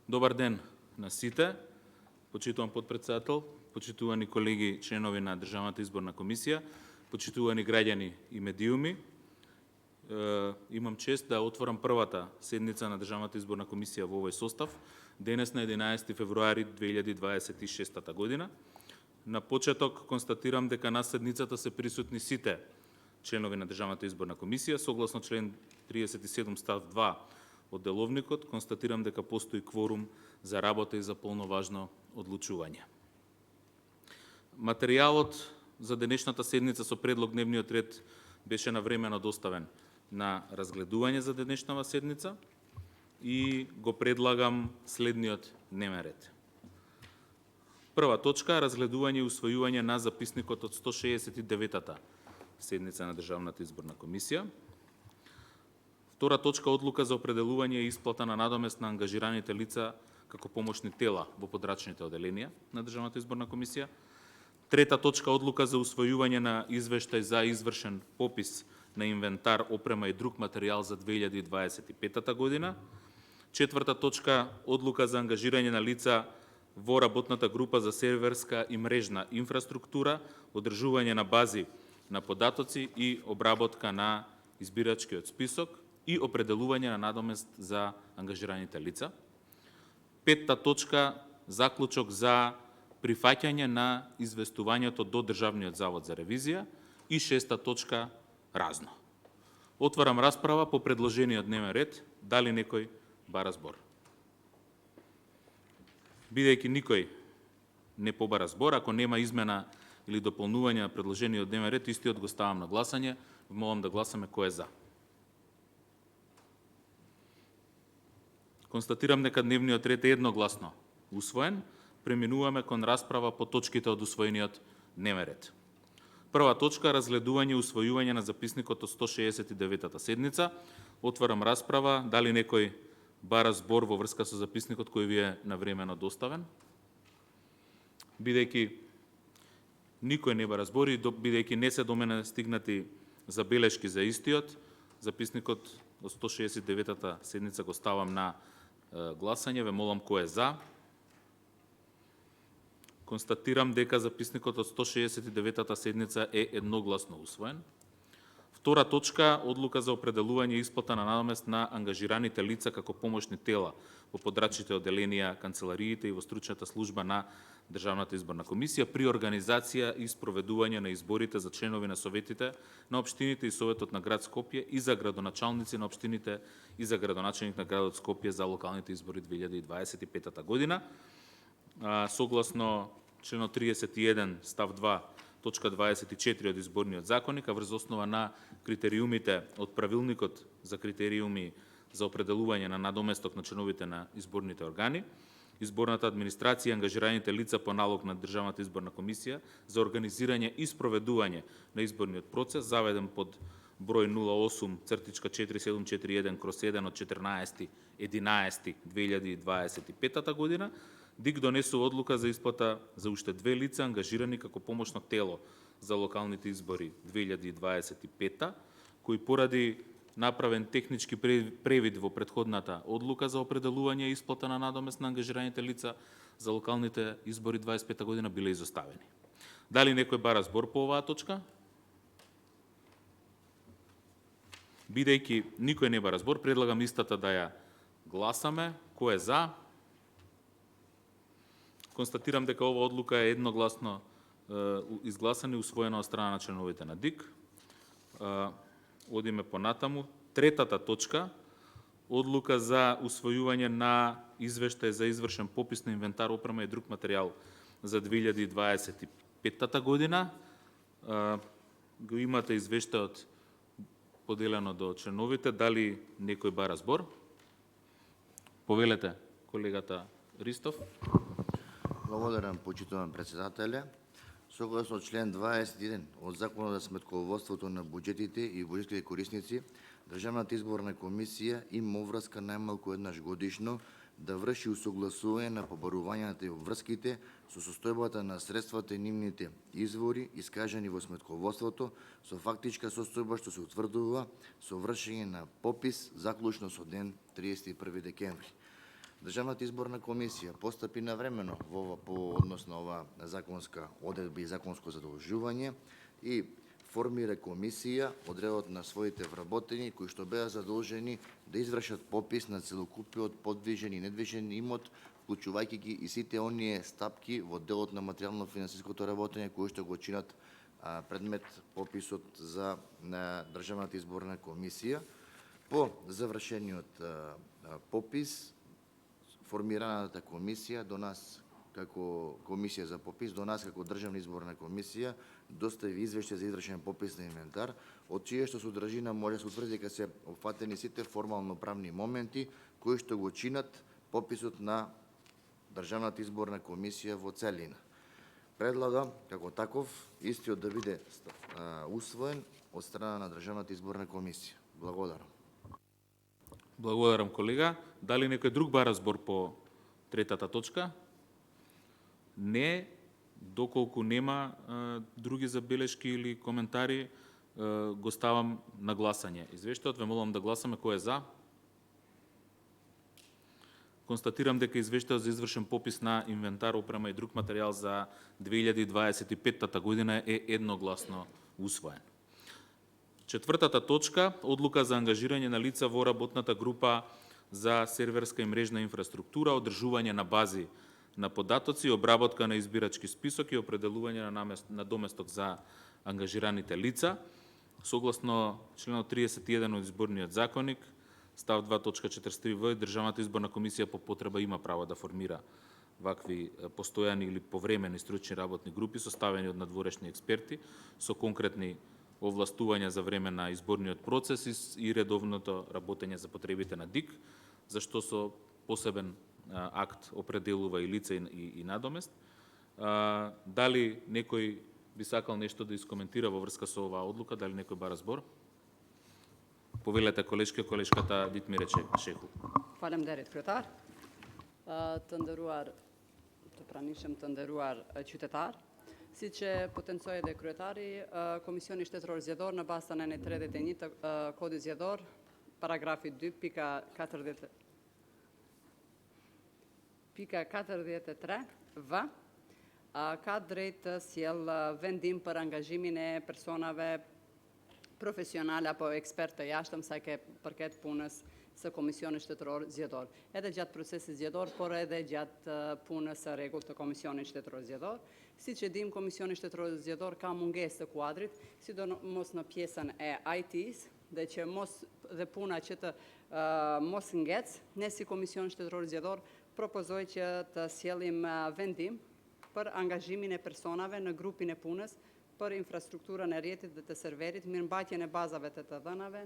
Добар ден на сите, почитуван подпредседател, почитувани колеги членови на Државната изборна комисија, почитувани граѓани и медиуми. Имам чест да отворам првата седница на Државната изборна комисија во овој состав, денес на 11 февруари 2026 година. На почеток констатирам дека на седницата се присутни сите членови на Државната изборна комисија, согласно член 37 став 2 од деловникот, констатирам дека постои кворум за работа и за полноважно одлучување. Материјалот за денешната седница со предлог дневниот ред беше навремено доставен на разгледување за денешнава седница и го предлагам следниот дневен ред. Прва точка – разгледување и усвојување на записникот од 169-та седница на Државната изборна комисија. Втора точка – одлука за определување и исплата на надомест на ангажираните лица како помошни тела во подрачните оделенија на Државната изборна комисија. Трета точка – одлука за усвојување на извештај за извршен попис на инвентар, опрема и друг материјал за 2025 година. Четврта точка – одлука за ангажирање на лица во работната група за серверска и мрежна инфраструктура, одржување на бази на податоци и обработка на избирачкиот список и определување на надомест за ангажираните лица. Петта точка – заклучок за прифаќање на известувањето до Државниот завод за ревизија. И шеста точка – разно. Отварам расправа по предложениот дневен ред. Дали некој бара збор? Бидејќи никој не побара збор, ако нема измена или дополнување на предложениот дневен ред, истиот го ставам на гласање. Молам да гласаме кој е за. Констатирам дека дневниот ред е едногласно усвоен. Преминуваме кон расправа по точките од усвоениот дневен ред. Прва точка – разгледување и усвојување на записникот од 169-та седница. Отварам расправа. Дали некој бара збор во врска со записникот кој ви е навремено доставен? Бидејќи никој не бара збор и бидејќи не се до мене стигнати забелешки за истиот, записникот од 169-та седница го ставам на гласање. Ве молам кој е за. Констатирам дека записникот од 169-та седница е едногласно усвоен. Втора точка – одлука за определување и исплата на надомест на ангажираните лица како помошни тела во подрачните оделенија, канцелариите и во стручната служба на Државната изборна комисија при организација и спроведување на изборите за членови на советите на општините и Советот на град Скопје и за градоначалници на општините и за градоначалник на градот Скопје за локалните избори 2025 година. Согласно членот 31 став 2 точка 24 од изборниот законник, а врз основа на критериумите од правилникот за критериуми за определување на надоместок на членовите на изборните органи, изборната администрација и ангажираните лица по налог на Државната изборна комисија за организирање и спроведување на изборниот процес, заведен под број 08/4741/1 од 14.11.2025 година, ДИК донесува одлука за исплата за уште две лица ангажирани како помошно тело за локалните избори 2025, кои поради направен технички превид во претходната одлука за определување и исплата на надомест на ангажираните лица за локалните избори 25 година биле изоставени. Дали некој бара збор по оваа точка? Бидејќи никој не бара збор, предлагам истата да ја гласаме. Кој е за? Констатирам дека ова одлука е едногласно изгласана и усвоена од страна на членовите на ДИК. Одиме понатаму. Третата точка – одлука за усвојување на извештај за извршен попис на инвентар, опрема и друг материјал за 2025 година. Го имате извештајот поделено до членовите. Дали некој бара збор? Повелете, колегата Ристов. Благодарам, почитуван председателе. Согласно член 21 од Законот за сметководството на буџетите и буџетските корисници, Државната изборна комисија има обврска најмалку еднаш годишно да врши усогласување на побарувањата и обврските со состојбата на средствата и нивните извори искажани во сметководството со фактичка состојба што се утврдува со вршење на попис заклучно со ден 31 декември. Државната изборна комисија постапи навремено по однос на ова законска одредба и законско задолжување и формира комисија од редот на своите вработени кои што беа задолжени да извршат попис на целокупиот подвижен и недвижен имот, вклучувајќи ги и сите оние стапки во делот на материјално-финансиското работење кои што го чинат предмет пописот за Државната изборна комисија. По завршениот попис, формираната комисија до нас како комисија за попис, до нас како Државна изборна комисија достави извештај за извршен попис на инвентар, од чија што содржина може да се утврди дека се опфатени сите формално-правни моменти кои што го чинат пописот на Државната изборна комисија во целина. Предлагам како таков истиот да биде усвоен од страна на Државната изборна комисија. Благодарам. Благодарам, колега. Дали некој друг бара збор по третата точка? Не. Доколку нема други забелешки или коментари, го ставам на гласање. Извештајот, ве молам да гласаме кој е за. Констатирам дека извештајот за извршен попис на инвентар, опрема и друг материјал за 2025 година е едногласно усвоен. Четвртата точка, одлука за ангажирање на лица во работната група за серверска и мрежна инфраструктура, одржување на бази на податоци, обработка на избирачки список и определување на доместок за ангажираните лица. Согласно членот 31 од изборниот законник, став 2.43в, Државната изборна комисија по потреба има право да формира вакви постојани или повремени стручни работни групи составени од надворешни експерти со конкретни овластувања за време на изборниот процес и редовното работење за потребите на ДИК, зашто со посебен акт определува и лице и надомест. Дали некој би сакал нешто да искоментира во врска со оваа одлука, дали некој бара збор? Повелете, колешката Дитмире Шеху. Faleminderit kryetar. Të nderuar, të pranishëm të nderuar qytetar, siç e potencoi edhe kryetari, Komisioni Shtetëror Zgjedhor në bazë të anën 31 të Kodit Zgjedhor, paragrafi 2.43v, ka drejt të sjell vendim për angazhimin e personave profesionale apo ekspert të jashtëm sa ke përket punës së Komisionit Shtetëror Zgjedhor. Edhe gjatë procesit zgjedhor, por edhe gjatë punës së rregullt të Komisionit Shtetëror Zgjedhor. Siç e dim, Komisioni Shtetëror Zgjedhor ka mungesë të kuadrit, sidomos në pjesën e IT-s, dhe që dhe puna që të mos ngec, ne si Komision Shtetëror Zgjedhor propozoj që të sjellim vendim për angazhimin e personave në grupin e punës për infrastrukturën e rrjetit dhe të serverit, mirëmbajtjen e bazave të të dhënave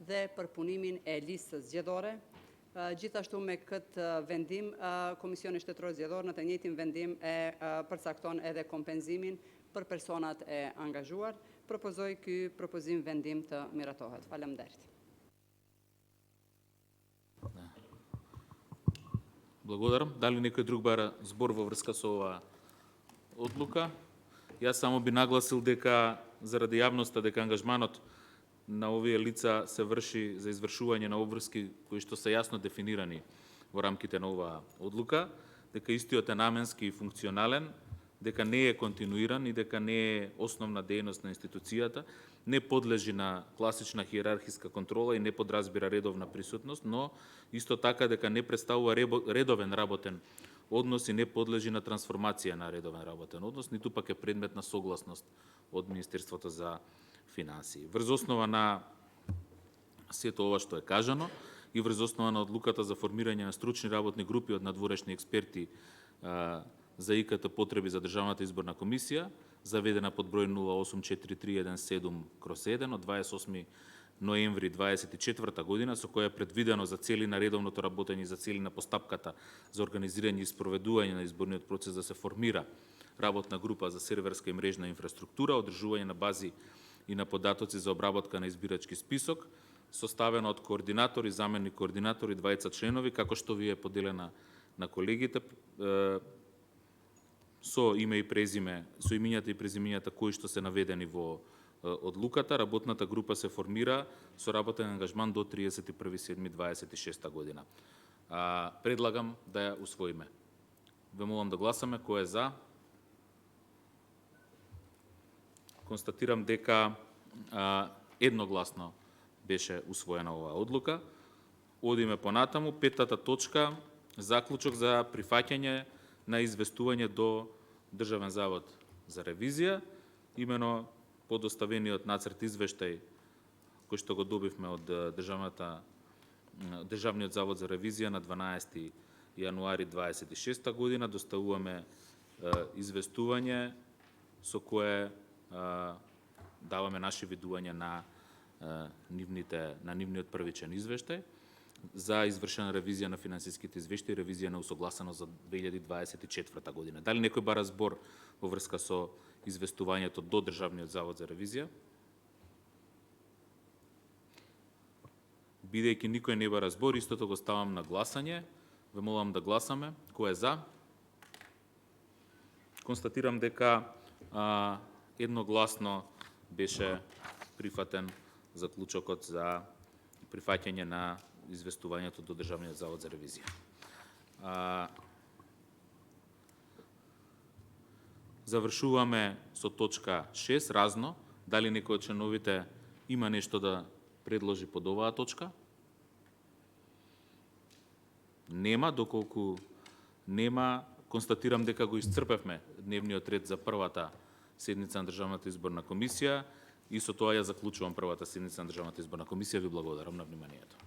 dhe përpunimin e listës zgjedhore. Gjithashtu me këtë vendim, Komisioni Shtetëror Zgjedhor në të njëjtin vendim e përcakton edhe kompenzimin për personat e angazhuar. Propozoj ky propozim vendim të miratohet. Faleminderit. Благодарам. Дали некој друг бара збор во врска со оваа одлука? Јас само би нагласил дека заради јавноста дека ангажманот на овие лица се врши за извршување на обврски кои што се јасно дефинирани во рамките на оваа одлука, дека истиот е наменски и функционален, дека не е континуиран и дека не е основна дејност на институцијата, не подлежи на класична хиерархиска контрола и не подразбира редовна присутност, но исто така дека не представува редовен работен однос и не подлежи на трансформација на редовен работен однос, ниту пак е предмет на согласност од Министерството за финансии. Врз основа на сето ова што е кажано и врз основа на одлуката за формирање на стручни работни групи од надворешни експерти за ИКТ потреби за Државната изборна комисија, заведена под број 084317/1 од 28 ноември 24 година, со која е предвидено за цели на редовното работење и за цели на постапката за организирање и спроведување на изборниот процес да се формира работна група за серверска и мрежна инфраструктура, одржување на бази и на податоци за обработка на избирачки список, составена од координатори, заменник координатори, двајца членови, како што ви е поделена на колегите, со име и презиме, со имињата и презимињата кои што се наведени во одлуката. Работната група се формира со работен ангажман до 31.7.26 година. предлагам да ја усвоиме. Ве молам да гласаме. Кој е за? Констатирам дека едногласно беше усвоена оваа одлука. Одиме понатаму. Петата точка, заклучок за прифаќање на известување до Државен завод за ревизија, имено подоставениот нацрт извештај кој што го добивме од Државниот завод за ревизија на 12 јануари 26 година, доставуваме известување со кое даваме наши видувања на нивниот првичен извештај за извршена ревизија на финансиските извештаи, ревизија на усогласено за 2024 година. Дали некој бара збор во врска со известувањето до Државниот завод за ревизија? Бидејќи никој не бара збор, истото го ставам на гласање. Ве молам да гласаме. Кој е за? Констатирам дека едногласно беше прифатен заклучокот за прифаќање на известувањето до Државниот завод за ревизија. Завршуваме со точка 6, разно. Дали некој од членовите има нешто да предложи под оваа точка? Нема. Доколку нема, констатирам дека го исцрпевме дневниот ред за првата седница на Државната изборна комисија и со тоа ја заклучувам првата седница на Државната изборна комисија. Ви благодарам на вниманието.